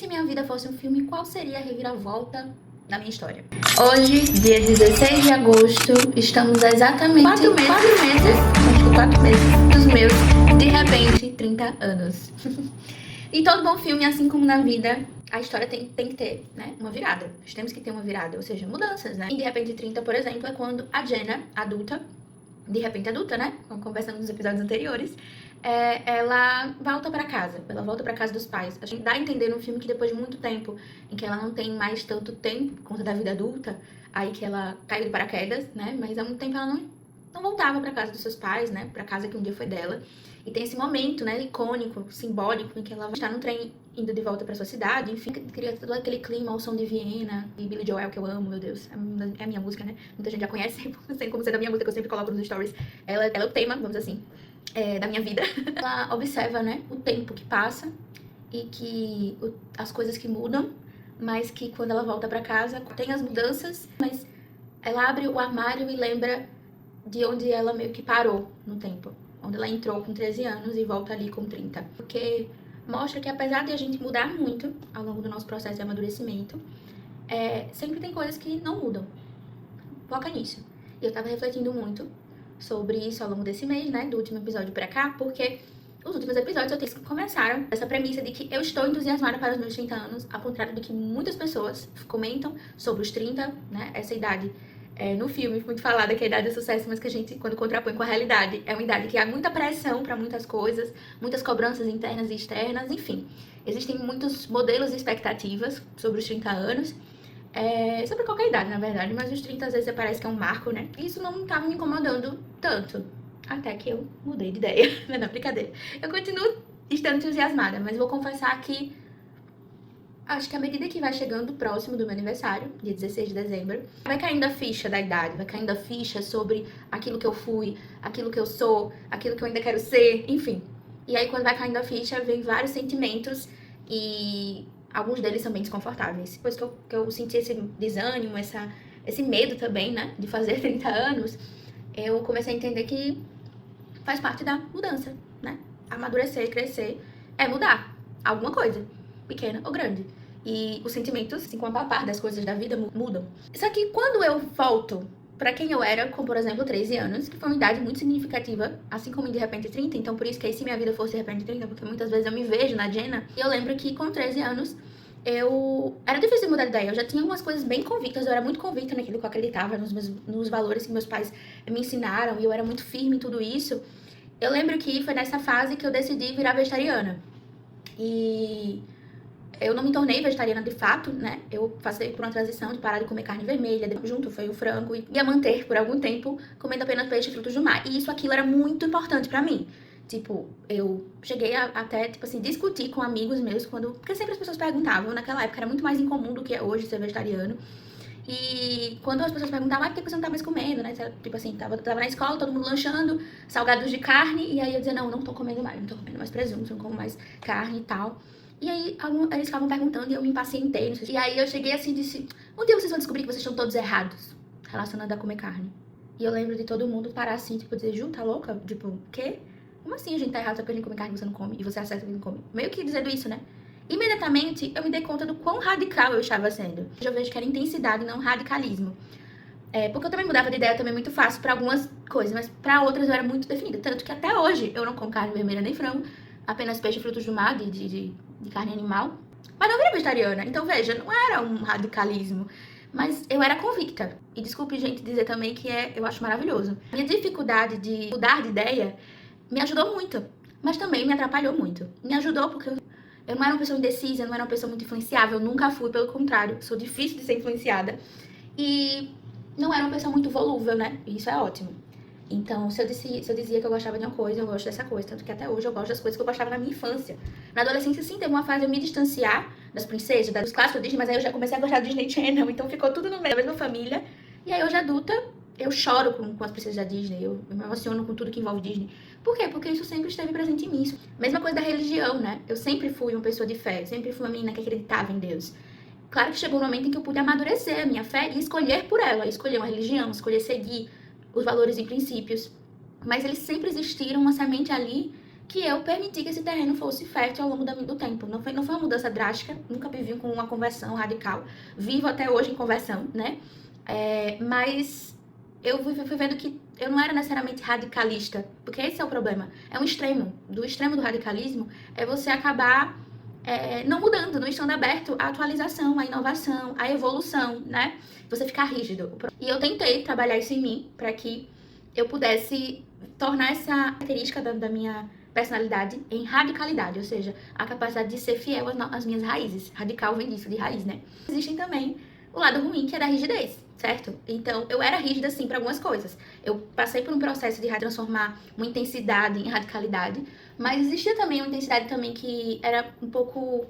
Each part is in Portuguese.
se minha vida fosse um filme, qual seria a reviravolta da minha história? Hoje, dia 16 de agosto, estamos a exatamente 4 meses dos meus, de repente, 30 anos. E todo bom filme, assim como na vida, a história tem que ter, né, uma virada. Nós temos que ter uma virada, ou seja, mudanças, né? E de repente 30, por exemplo, é quando a Jenna, adulta, de repente adulta, né, como conversamos nos episódios anteriores, ela volta pra casa dos pais. A gente dá a entender no filme que depois de muito tempo, em que ela não tem mais tanto tempo por conta da vida adulta, aí que ela caiu de paraquedas, né, mas há muito tempo ela não voltava pra casa dos seus pais, né, pra casa que um dia foi dela. E tem esse momento, né, icônico, simbólico, em que ela está no trem indo de volta pra sua cidade, enfim, cria todo aquele clima ao som de Viena e Billy Joel, que eu amo, meu Deus, é a minha música, né, muita gente já conhece, sendo como sendo a minha música, que eu sempre coloco nos stories, ela é o tema, vamos dizer assim, da minha vida. Ela observa, né, o tempo que passa e que as coisas que mudam, mas que quando ela volta pra casa, tem as mudanças, mas ela abre o armário e lembra de onde ela meio que parou no tempo. Onde ela entrou com 13 anos e volta ali com 30. Porque mostra que apesar de a gente mudar muito ao longo do nosso processo de amadurecimento, sempre tem coisas que não mudam. Foca nisso. E eu tava refletindo muito sobre isso ao longo desse mês, né, do último episódio pra cá, porque os últimos episódios começaram essa premissa de que eu estou entusiasmada para os meus 30 anos, ao contrário do que muitas pessoas comentam sobre os 30, né, essa idade. No filme, muito falada que é a idade do sucesso, mas que a gente, quando contrapõe com a realidade, é uma idade que há muita pressão para muitas coisas, muitas cobranças internas e externas, enfim. Existem muitos modelos e expectativas sobre os 30 anos, sobre qualquer idade, na verdade, mas os 30 às vezes parece que é um marco, né? E isso não estava me incomodando tanto, até que eu mudei de ideia, não é brincadeira. Eu continuo estando entusiasmada, mas vou confessar que acho que à medida que vai chegando próximo do meu aniversário, dia 16 de dezembro, vai caindo a ficha da idade, vai caindo a ficha sobre aquilo que eu fui, aquilo que eu sou, aquilo que eu ainda quero ser, enfim. E aí quando vai caindo a ficha, vem vários sentimentos e alguns deles são bem desconfortáveis. Depois que eu senti esse desânimo, esse medo também, né, de fazer 30 anos, eu comecei a entender que faz parte da mudança, né? Amadurecer, crescer, é mudar alguma coisa, pequena ou grande. E os sentimentos, assim, com a papar das coisas da vida, mudam. Só que quando eu volto pra quem eu era, com, por exemplo, 13 anos, que foi uma idade muito significativa, assim como em De Repente 30, então por isso que aí se minha vida fosse De Repente 30, porque muitas vezes eu me vejo na Jenna, e eu lembro que com 13 anos, era difícil mudar de ideia, eu já tinha algumas coisas bem convictas, eu era muito convicta naquilo que eu acreditava, nos valores que meus pais me ensinaram, e eu era muito firme em tudo isso. Eu lembro que foi nessa fase que eu decidi virar vegetariana. E eu não me tornei vegetariana de fato, né? Eu passei por uma transição de parar de comer carne vermelha, junto foi o frango, e ia manter por algum tempo comendo apenas peixe e frutos do mar. E aquilo era muito importante pra mim. Tipo, eu cheguei a até, tipo assim, discutir com amigos meus porque sempre as pessoas perguntavam, naquela época era muito mais incomum do que é hoje ser vegetariano. E quando as pessoas perguntavam, por que você não tá mais comendo, né? Tipo assim, tava na escola, todo mundo lanchando salgados de carne, e aí eu dizia, não tô comendo mais, não tô comendo mais presunto, não como mais carne e tal. E aí eles ficavam perguntando e eu me impacientei, não sei. E aí eu cheguei assim e disse, um dia vocês vão descobrir que vocês estão todos errados relacionados a comer carne. E eu lembro de todo mundo parar assim, tipo, dizer, Ju, tá louca? Tipo, o quê? Como assim a gente tá errado só porque a gente come carne e você não come? E você acerta que não come? Meio que dizendo isso, né? Imediatamente eu me dei conta do quão radical eu estava sendo. Eu vejo que era intensidade, não radicalismo. Porque eu também mudava de ideia também muito fácil pra algumas coisas, mas pra outras eu era muito definida. Tanto que até hoje eu não como carne vermelha nem frango, apenas peixe e frutos do mar, de carne animal. Mas não virei vegetariana. Então veja, não era um radicalismo. Mas eu era convicta. E desculpe, gente, dizer também que eu acho maravilhoso. A minha dificuldade de mudar de ideia me ajudou muito. Mas também me atrapalhou muito. Me ajudou porque eu não era uma pessoa indecisa, eu não era uma pessoa muito influenciável, eu nunca fui, pelo contrário, sou difícil de ser influenciada. E não era uma pessoa muito volúvel, né? E isso é ótimo. Então, se eu dizia que eu gostava de uma coisa, eu gosto dessa coisa. Tanto que até hoje eu gosto das coisas que eu gostava na minha infância. Na adolescência, sim, teve uma fase de eu me distanciar das princesas, dos clássicos Disney, mas aí eu já comecei a gostar do Disney Channel, então ficou tudo no meio da mesma família. E aí hoje adulta, eu choro com as princesas da Disney, eu me emociono com tudo que envolve Disney. Por quê? Porque isso sempre esteve presente em mim. Mesma coisa da religião, né? Eu sempre fui uma pessoa de fé, sempre fui uma menina que acreditava em Deus. Claro que chegou um momento em que eu pude amadurecer a minha fé e escolher por ela, escolher uma religião, escolher seguir os valores e princípios. Mas eles sempre existiram, uma semente ali que eu permiti que esse terreno fosse fértil ao longo do tempo. Não foi uma mudança drástica, nunca me vi com uma conversão radical. Vivo até hoje em conversão, né? Mas eu fui vendo que eu não era necessariamente radicalista, porque esse é o problema. É um extremo. Do extremo do radicalismo é você acabar não mudando, não estando aberto à atualização, à inovação, à evolução, né? Você ficar rígido. E eu tentei trabalhar isso em mim para que eu pudesse tornar essa característica da minha personalidade em radicalidade, ou seja, a capacidade de ser fiel às minhas raízes. Radical vem disso, de raiz, né? Existem também o lado ruim, que é da rigidez, certo? Então, eu era rígida, sim, para algumas coisas. Eu passei por um processo de transformar uma intensidade em radicalidade, mas existia também uma intensidade também que era um pouco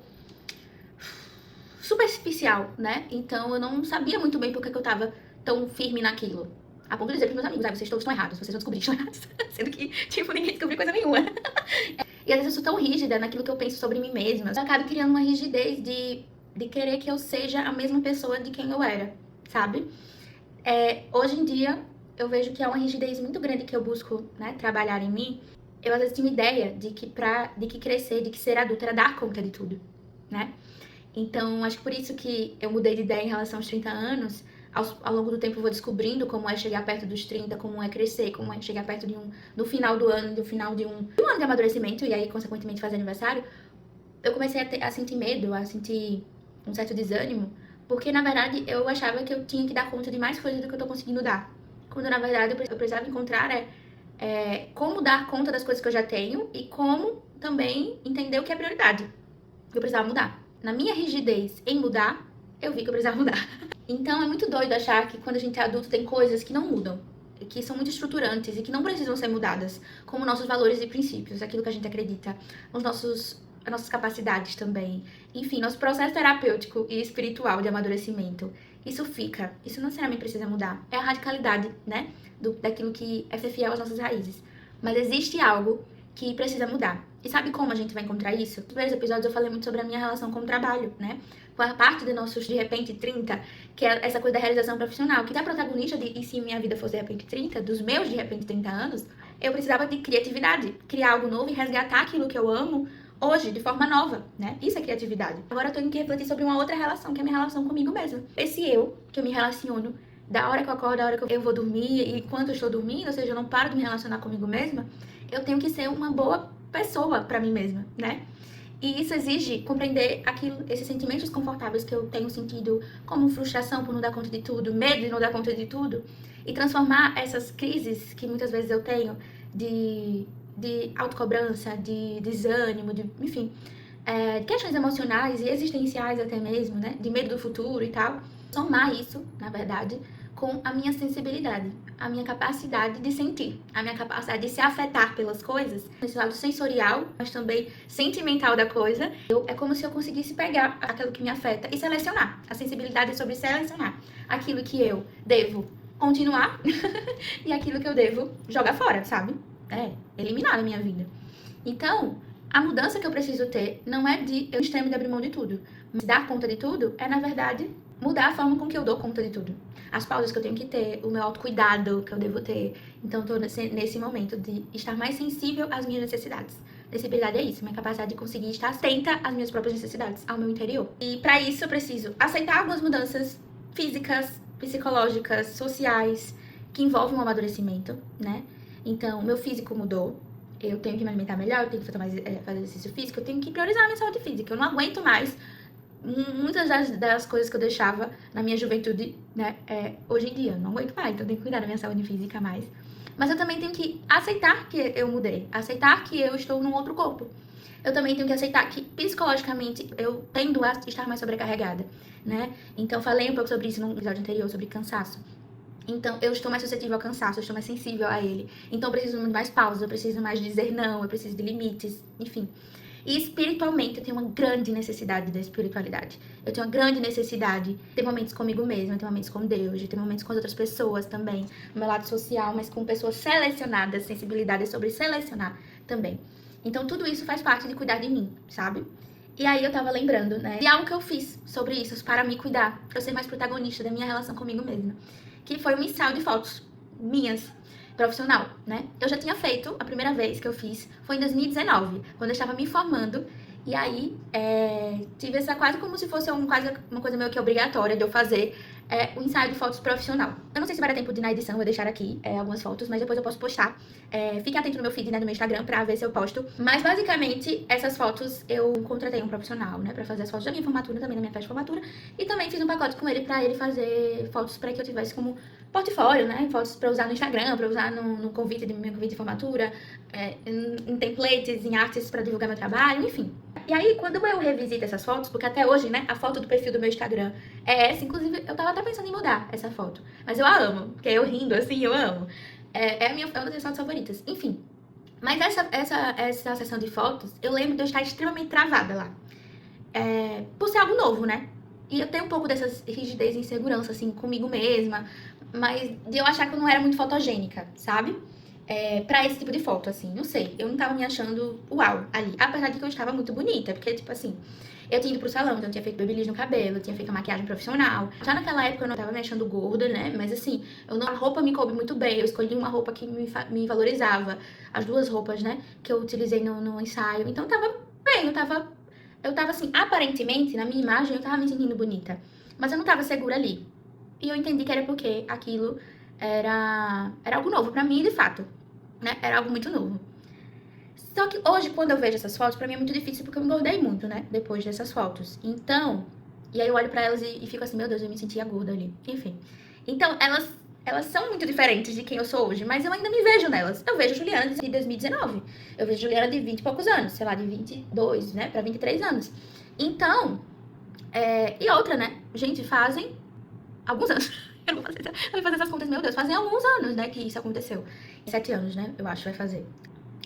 superficial, né? Então, eu não sabia muito bem por que eu tava tão firme naquilo. A ponto de dizer pros meus amigos, vocês todos estão errados, vocês vão descobrir que estão errados. Sendo que, tipo, ninguém descobriu coisa nenhuma. E às vezes eu sou tão rígida naquilo que eu penso sobre mim mesma. Eu acabo criando uma rigidez de querer que eu seja a mesma pessoa de quem eu era, sabe? Hoje em dia, eu vejo que é uma rigidez muito grande que eu busco, né, trabalhar em mim. Eu às vezes tinha uma ideia de que crescer, de que ser adulta era dar conta de tudo, né? Então, acho que por isso que eu mudei de ideia em relação aos 30 anos. Ao longo do tempo eu vou descobrindo como é chegar perto dos 30, como é crescer, como é chegar perto do final do ano, do final de um ano de amadurecimento, e aí, consequentemente, fazer aniversário. Eu comecei a sentir medo, a sentir um certo desânimo, porque, na verdade, eu achava que eu tinha que dar conta de mais coisas do que eu tô conseguindo dar. Quando, na verdade, eu precisava encontrar como dar conta das coisas que eu já tenho e como também entender o que é prioridade. Eu precisava mudar. Na minha rigidez em mudar, eu vi que eu precisava mudar. Então, é muito doido achar que quando a gente é adulto tem coisas que não mudam, que são muito estruturantes e que não precisam ser mudadas, como nossos valores e princípios, aquilo que a gente acredita, as nossas capacidades também. Enfim, nosso processo terapêutico e espiritual de amadurecimento. Isso não necessariamente precisa mudar. É a radicalidade, né, daquilo que é ser fiel às nossas raízes. Mas existe algo que precisa mudar. E sabe como a gente vai encontrar isso? Nos primeiros episódios eu falei muito sobre a minha relação com o trabalho, né? Com a parte de nossos, de repente, 30, que é essa coisa da realização profissional, que é a protagonista de E se minha vida fosse de repente 30, dos meus de repente 30 anos, eu precisava de criatividade, criar algo novo e resgatar aquilo que eu amo hoje, de forma nova, né? Isso é criatividade. Agora eu tenho que refletir sobre uma outra relação, que é a minha relação comigo mesma. Esse eu, que eu me relaciono da hora que eu acordo, da hora que eu vou dormir, e enquanto eu estou dormindo, ou seja, eu não paro de me relacionar comigo mesma, eu tenho que ser uma boa pessoa pra mim mesma, né? E isso exige compreender esses sentimentos desconfortáveis que eu tenho sentido, como frustração por não dar conta de tudo, medo de não dar conta de tudo, e transformar essas crises que muitas vezes eu tenho de autocobrança, de desânimo, enfim, questões emocionais e existenciais até mesmo, né? De medo do futuro e tal. Somar isso, na verdade, com a minha sensibilidade, a minha capacidade de sentir, a minha capacidade de se afetar pelas coisas, esse lado sensorial, mas também sentimental da coisa. É como se eu conseguisse pegar aquilo que me afeta e selecionar. A sensibilidade é sobre selecionar aquilo que eu devo continuar e aquilo que eu devo jogar fora, sabe? Eliminar da minha vida. Então, a mudança que eu preciso ter não é de eu extremo de abrir mão de tudo, mas dar conta de tudo é, na verdade, mudar a forma com que eu dou conta de tudo. As pausas que eu tenho que ter, o meu autocuidado que eu devo ter. Então, tô nesse momento de estar mais sensível às minhas necessidades. Sensibilidade é isso, minha capacidade de conseguir estar atenta às minhas próprias necessidades, ao meu interior. E para isso eu preciso aceitar algumas mudanças físicas, psicológicas, sociais, que envolvem o amadurecimento, né? Então, meu físico mudou. Eu tenho que me alimentar melhor, eu tenho que fazer exercício físico, eu tenho que priorizar a minha saúde física. Eu não aguento mais muitas das coisas que eu deixava na minha juventude, né, hoje em dia. Eu não aguento mais, então eu tenho que cuidar da minha saúde física mais. Mas eu também tenho que aceitar que eu mudei, aceitar que eu estou num outro corpo. Eu também tenho que aceitar que, psicologicamente, eu tendo a estar mais sobrecarregada, né? Então, eu falei um pouco sobre isso no episódio anterior, sobre cansaço. Então, eu estou mais suscetível ao cansaço, eu estou mais sensível a ele. Então, eu preciso de mais pausas, eu preciso mais dizer não, eu preciso de limites, enfim. E espiritualmente, eu tenho uma grande necessidade da espiritualidade. Eu tenho uma grande necessidade de ter momentos comigo mesma, de ter momentos com Deus, de ter momentos com as outras pessoas também. No meu lado social, mas com pessoas selecionadas, sensibilidade é sobre selecionar também. Então, tudo isso faz parte de cuidar de mim, sabe? E aí, eu tava lembrando, né, de algo que eu fiz sobre isso, para me cuidar, pra eu ser mais protagonista da minha relação comigo mesma. Que foi um ensaio de fotos minhas. profissional, né? Eu já tinha feito, a primeira vez que eu fiz foi em 2019, quando eu estava me formando. E aí, tive essa quase como se fosse quase uma coisa meio que obrigatória de eu fazer o ensaio de fotos profissional. Eu não sei se vai dar tempo de na edição, eu vou deixar aqui algumas fotos, mas depois eu posso postar. Fique atento no meu feed, né, do meu Instagram, pra ver se eu posto. Mas, basicamente, essas fotos eu contratei um profissional, né, pra fazer as fotos da minha formatura, também da minha festa de formatura. E também fiz um pacote com ele pra ele fazer fotos pra que eu tivesse como portfólio, né, fotos pra usar no Instagram, pra usar no convite de meu convite de formatura, em templates, em artes pra divulgar meu trabalho, enfim. E aí, quando eu revisito essas fotos, porque até hoje, né, a foto do perfil do meu Instagram é essa, inclusive, eu tava até pensando em mudar essa foto, mas eu a amo, porque eu rindo assim, eu amo. É uma das minhas fotos favoritas, enfim. Mas essa sessão de fotos, eu lembro de eu estar extremamente travada lá. Por ser algo novo, né? E eu tenho um pouco dessas rigidez e insegurança, assim, comigo mesma, mas de eu achar que eu não era muito fotogênica, sabe? Pra esse tipo de foto, assim, não sei. Eu não tava me achando uau ali. Apesar de que eu estava muito bonita, porque, tipo assim, eu tinha ido pro salão, então eu tinha feito babyliss no cabelo, eu tinha feito a maquiagem profissional. Já naquela época eu não tava me achando gorda, né? Mas assim, a roupa me coube muito bem. Eu escolhi uma roupa que me valorizava. As duas roupas, né, que eu utilizei no ensaio. Então tava bem, eu tava assim, aparentemente, na minha imagem, eu tava me sentindo bonita. Mas eu não tava segura ali. E eu entendi que era porque aquilo era algo novo pra mim, de fato, né? Era algo muito novo. Só que hoje, quando eu vejo essas fotos, pra mim é muito difícil porque eu engordei muito, né? Depois dessas fotos. Então, e aí eu olho pra elas e fico assim, meu Deus, eu me sentia gorda ali. Enfim. Então, elas são muito diferentes de quem eu sou hoje, mas eu ainda me vejo nelas. Eu vejo Juliana de 2019. Eu vejo Juliana de 20 e poucos anos, sei lá, de 22, né? Pra 23 anos. Então, e outra, né? Gente, fazem alguns anos. Eu vou fazer essas contas, meu Deus, fazem alguns anos, né, que isso aconteceu. 7 anos, né, eu acho, vai fazer.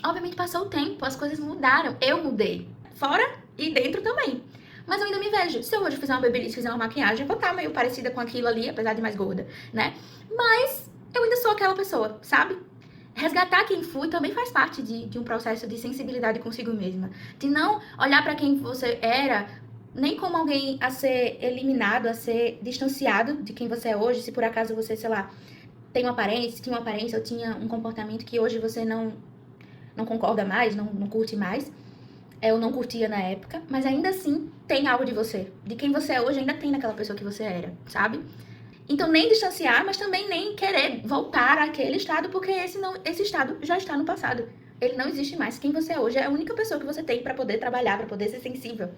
Obviamente passou o tempo, as coisas mudaram, eu mudei. Fora e dentro também. Mas eu ainda me vejo. Se eu hoje fizer uma babyliss, fizer uma maquiagem, eu vou estar meio parecida com aquilo ali, apesar de mais gorda, né? Mas eu ainda sou aquela pessoa, sabe? Resgatar quem fui também faz parte de um processo de sensibilidade consigo mesma. De não olhar pra quem você era nem como alguém a ser eliminado, a ser distanciado de quem você é hoje, se por acaso você, sei lá, tinha uma aparência ou tinha um comportamento que hoje você não concorda mais, não curte mais, ou não curtia na época, mas ainda assim tem algo de você. De quem você é hoje ainda tem naquela pessoa que você era, sabe? Então nem distanciar, mas também nem querer voltar àquele estado, porque esse estado já está no passado. Ele não existe mais. Quem você é hoje é a única pessoa que você tem pra poder trabalhar, pra poder ser sensível.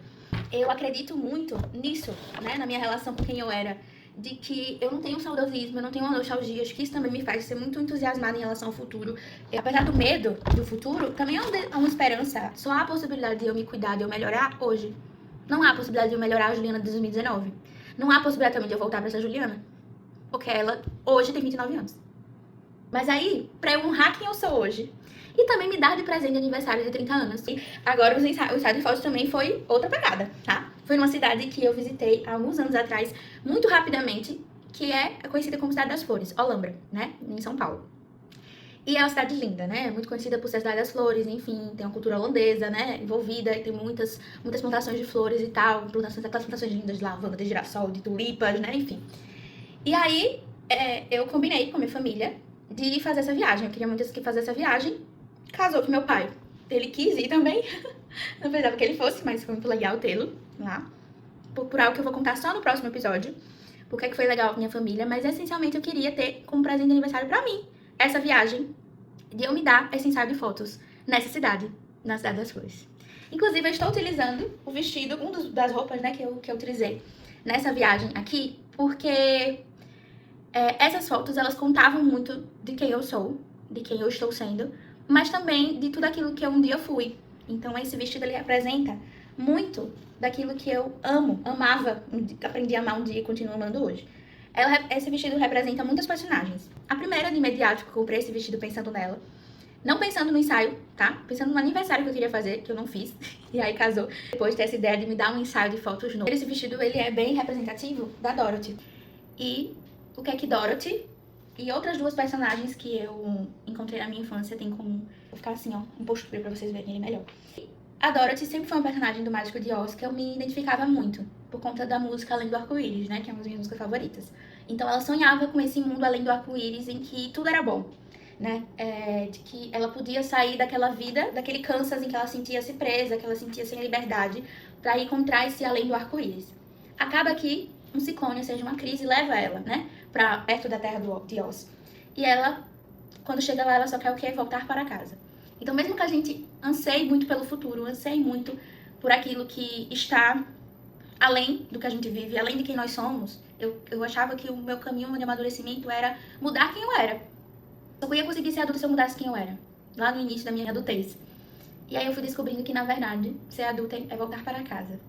Eu acredito muito nisso, né, na minha relação com quem eu era, de que eu não tenho saudosismo, eu não tenho uma nostalgia, acho que isso também me faz ser muito entusiasmada em relação ao futuro. Apesar do medo do futuro, também há uma esperança. Só há a possibilidade de eu me cuidar, de eu melhorar hoje. Não há a possibilidade de eu melhorar a Juliana de 2019. Não há a possibilidade também de eu voltar pra essa Juliana, porque ela hoje tem 29 anos. Mas aí, pra eu honrar quem eu sou hoje, e também me dar de presente de aniversário de 30 anos. E agora o ensaio de fotos também foi outra pegada, tá? Foi numa cidade que eu visitei há alguns anos atrás, muito rapidamente, que é conhecida como Cidade das Flores, Olambra, né? Em São Paulo. E é uma cidade linda, né? Muito conhecida por ser a Cidade das Flores, enfim, tem uma cultura holandesa, né? Envolvida, e tem muitas plantações de flores e tal, aquelas plantações lindas de lavanda, de girassol, de tulipas, né? Enfim. E aí, eu combinei com a minha família de fazer essa viagem. Eu queria muito fazer essa viagem. Casou com meu pai. Ele quis ir também. Não precisava que ele fosse, mas foi muito legal tê-lo lá. Por algo que eu vou contar só no próximo episódio. Porque é que foi legal com minha família. Mas essencialmente eu queria ter como presente de aniversário pra mim essa viagem. De eu me dar esse ensaio de fotos nessa cidade. Na Cidade das Flores. Inclusive eu estou utilizando o vestido, das roupas, né, que eu utilizei nessa viagem aqui. Porque essas fotos, elas contavam muito de quem eu sou. De quem eu estou sendo. Mas também de tudo aquilo que eu um dia fui. Então esse vestido, ele representa muito daquilo que eu amava, aprendi a amar um dia e continuo amando hoje. Esse vestido representa muitas personagens. A primeira, de imediato, que eu comprei esse vestido pensando nela. Não pensando no ensaio, tá? Pensando no aniversário que eu queria fazer, que eu não fiz. E aí casou. Depois de ter essa ideia de me dar um ensaio de fotos novo. Esse vestido, ele é bem representativo da Dorothy. E o que é que Dorothy e outras duas personagens que eu encontrei na minha infância tem comum. Vou ficar assim, ó, em postura pra vocês verem ele melhor. A Dorothy sempre foi uma personagem do Mágico de Oz que eu me identificava muito, por conta da música Além do Arco-Íris, né, que é uma das minhas músicas favoritas. Então ela sonhava com esse mundo além do arco-íris em que tudo era bom. né? De que ela podia sair daquela vida, daquele Kansas em que ela sentia-se presa, que ela sentia sem liberdade, para encontrar esse além do arco-íris. Acaba que um ciclone, ou seja, uma crise, leva ela, né? Pra perto da terra de Oz. E ela, quando chega lá, ela só quer o quê? Voltar para casa. Então, mesmo que a gente anseie muito pelo futuro, anseie muito por aquilo que está além do que a gente vive, além de quem nós somos, eu achava que o meu caminho de amadurecimento era mudar quem eu era. Eu ia conseguir ser adulta se eu mudasse quem eu era, lá no início da minha adultez. E aí eu fui descobrindo que, na verdade, ser adulta é voltar para casa.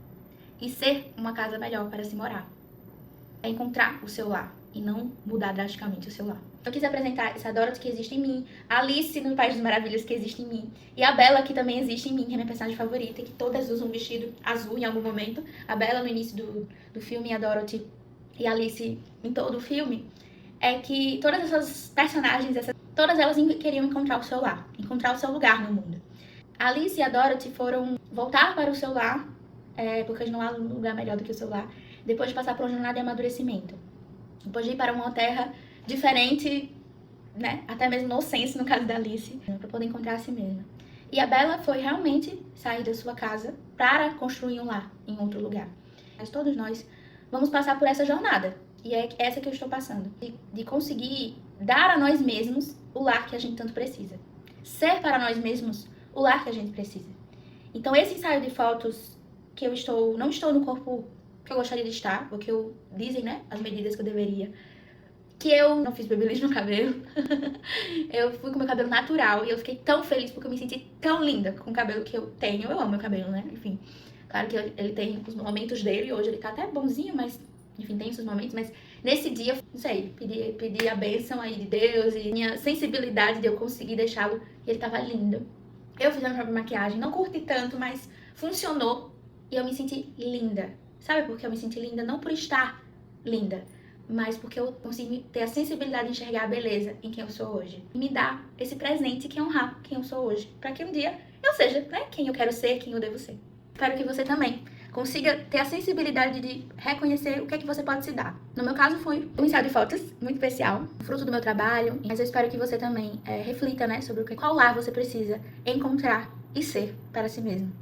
E ser uma casa melhor para se morar. É encontrar o seu lar e não mudar drasticamente o seu lar. Eu quis apresentar essa Dorothy que existe em mim, a Alice no País das Maravilhas que existe em mim, e a Bella que também existe em mim, que é minha personagem favorita, que todas usam um vestido azul em algum momento. A Bella no início do filme, a Dorothy e a Alice em todo o filme. É que todas essas personagens, todas elas queriam encontrar o seu lar, encontrar o seu lugar no mundo. A Alice e a Dorothy foram voltar para o seu lar, porque não há lugar melhor do que o seu lar, depois de passar por uma jornada de amadurecimento. Depois de ir para uma terra diferente, né? Até mesmo no senso, no caso da Alice, para poder encontrar a si mesma. E a Bella foi realmente sair da sua casa para construir um lar em outro lugar. Mas todos nós vamos passar por essa jornada. E é essa que eu estou passando. De conseguir dar a nós mesmos o lar que a gente tanto precisa. Ser para nós mesmos o lar que a gente precisa. Então, esse ensaio de fotos que eu não estou no corpo que eu gostaria de estar, porque dizem, né, as medidas que eu deveria, que eu não fiz babyliss no cabelo, eu fui com meu cabelo natural e eu fiquei tão feliz porque eu me senti tão linda com o cabelo que eu tenho. Eu amo meu cabelo, né, enfim, claro que ele tem os momentos dele, hoje ele tá até bonzinho, mas, enfim, tem seus momentos, mas nesse dia, não sei, pedi a bênção aí de Deus e minha sensibilidade de eu conseguir deixá-lo, e ele tava lindo. Eu fiz a minha própria maquiagem, não curti tanto, mas funcionou e eu me senti linda. Sabe por que eu me senti linda? Não por estar linda, mas porque eu consegui ter a sensibilidade de enxergar a beleza em quem eu sou hoje. E me dar esse presente que é honrar quem eu sou hoje, para que um dia eu seja, né, quem eu quero ser, quem eu devo ser. Espero que você também consiga ter a sensibilidade de reconhecer o que é que você pode se dar. No meu caso foi um ensaio de fotos muito especial, fruto do meu trabalho, mas eu espero que você também reflita, né, sobre qual lar você precisa encontrar e ser para si mesmo.